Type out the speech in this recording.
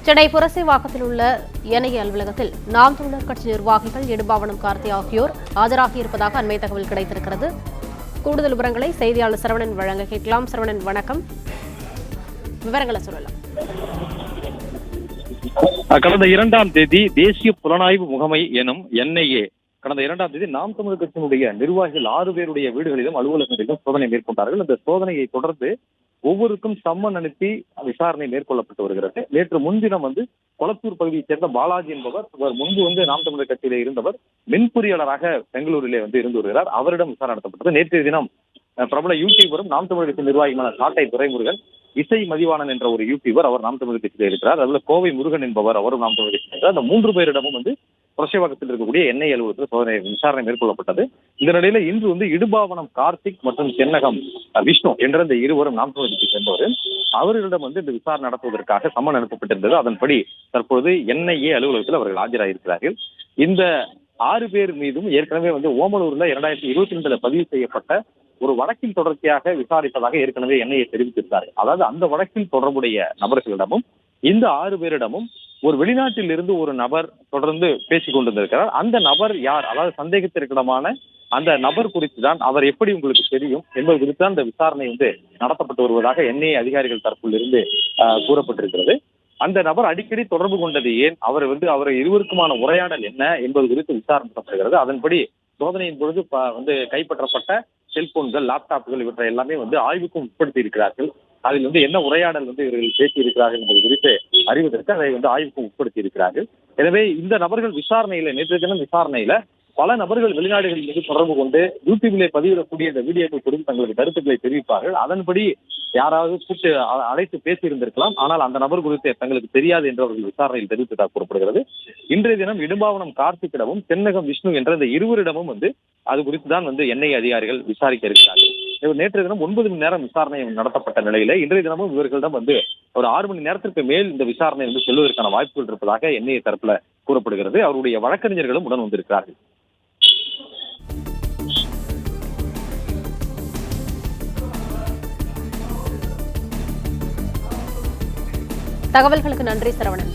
சென்னை புரசைவாக்கத்தில் உள்ள என்ஐஏ அலுவலகத்தில் நாம் தமிழர் கட்சி நிர்வாகிகள் இடும்பாவனம் கார்த்தி ஆகியோர் ஆஜராகியிருப்பதாக அண்மை தகவல் கிடைத்திருக்கிறது. கூடுதல் விவரங்களை செய்தியாளர் சரவணன் வழங்க கேட்கலாம். சரவணன், வணக்கம். விவரங்களை சொல்லலாம். கடந்த 2ஆம் தேதி தேசிய புலனாய்வு முகமை எனும் என்ஐஏ கடந்த 2ஆம் தேதி நாம் தமிழர் கட்சியினுடைய நிர்வாகிகள் 6 பேருடைய வீடுகளிலும் அலுவலகங்களிலும் சோதனை மேற்கொண்டார்கள். இந்த சோதனையை தொடர்ந்து ஒவ்வொருக்கும் சம்மன் அனுப்பி விசாரணை மேற்கொள்ளப்பட்டு வருகிறது. நேற்று முன்தினம் கொளத்தூர் பகுதியைச் சேர்ந்த பாலாஜி என்பவர் முன்பு நாம் தமிழர் கட்சியிலே இருந்தவர், மின்பொறியாளராக பெங்களூரிலே இருந்து வருகிறார். அவரிடம் விசாரணை நடத்தப்பட்டது. நேற்றைய தினம் பிரபல யூடியூபரும் நாம் தமிழர் கட்சி நிர்வாகியான சாட்டை துரைமுருகன், இசை மதிவாணன் என்ற ஒரு யூடியூபர், அவர் நாம் தமிழர் கட்சியில் இருக்கிறார். அதுல கோவை முருகன் என்பவர், அவரும் நாம் தமிழர் கட்சியில் இருக்கிறார். அந்த 3 பேரிடமும் புரசைவாக்கத்தில் இருக்கக்கூடிய என்ஐஏ அலுவலகத்தில் சோதனை விசாரணை மேற்கொள்ளப்பட்டது. இந்த நிலையில இன்று இடும்பாவனம் கார்த்திக் மற்றும் தென்னகம் விஷ்ணு என்ற இந்த இருவரும் நாம் தமிழர் கட்சியை சேர்ந்தவர், அவர்களிடம் இந்த விசாரணை நடத்துவதற்காக சம்மன் அனுப்பப்பட்டிருந்தது. அதன்படி தற்போது என்ஐஏ அலுவலகத்தில் அவர்கள் ஆஜராகியிருக்கிறார்கள். இந்த 6 பேர் மீதும் ஏற்கனவே ஓமலூர்ல 2022 பதிவு செய்யப்பட்ட ஒரு வழக்கின் தொடர்ச்சியாக விசாரிப்பதாக ஏற்கனவே என்ஐஏ தெரிவித்திருந்தார்கள். அதாவது அந்த வழக்கில் தொடர்புடைய நபர்களிடமும் இந்த 6 பேரிடமும் ஒரு வெளிநாட்டில் இருந்து ஒரு நபர் தொடர்ந்து பேசிக் கொண்டிருந்திருக்கிறார். அந்த நபர் யார், அதாவது சந்தேகத்திற்கிடமான அந்த நபர் குறித்து தான், அவர் எப்படி உங்களுக்கு தெரியும் என்பது குறித்து தான் இந்த விசாரணை நடத்தப்பட்டு வருவதாக என்ஐஏ அதிகாரிகள் தரப்பில் இருந்து கூறப்பட்டிருக்கிறது. அந்த நபர் அடிக்கடி தொடர்பு கொண்டது ஏன், அவர் இருவருக்குமான உரையாடல் என்ன என்பது குறித்து விசாரணை நடத்தப்படுகிறது. அதன்படி சோதனையின் பொழுது கைப்பற்றப்பட்ட செல்போன்கள், லேப்டாப்புகள் இவற்றை எல்லாமே ஆய்வுக்கும் உட்படுத்தி இருக்கிறார்கள். அதில் என்ன உரையாடல் இவர்கள் பேசி இருக்கிறார்கள் என்பது குறித்து அறிவதற்கு அதை ஆய்வுக்கும் உட்படுத்தி இருக்கிறார்கள். எனவே இந்த நபர்கள் விசாரணையில, நேற்று தினம் விசாரணையில பல நபர்கள் வெளிநாடுகளில் மீது தொடர்பு கொண்டு யூடியூபிலே பதிவிடக்கூடிய இந்த வீடியோக்கள் குறித்து தங்களது கருத்துக்களை தெரிவிப்பார்கள். அதன்படி யாராவது கூட்டு அழைத்து பேசியிருந்திருக்கலாம். ஆனால் அந்த நபர் குறித்து தங்களுக்கு தெரியாது என்று அவர்கள் விசாரணையில் தெரிவித்ததாக கூறப்படுகிறது. இன்றைய தினம் இடும்பாவனம் கார்த்திக்கிடமும் தென்னகம் விஷ்ணு என்ற இந்த இருவரிடமும் அது குறித்துதான் என்ஐஏ அதிகாரிகள் விசாரிக்க இருக்கிறார்கள். நேற்று தினம் 9 மணி நேரம் விசாரணை நடத்தப்பட்ட நிலையில இன்றைய தினமும் இவர்களிடம் ஒரு 6 மணி நேரத்திற்கு மேல் இந்த விசாரணை செல்வதற்கான வாய்ப்புகள் இருப்பதாக என்ஐஏ தரப்புல கூறப்படுகிறது. அவருடைய வழக்கறிஞர்களும் உடன் வந்திருக்கிறார்கள். தகவல்களுக்கு நன்றி சரவணன்.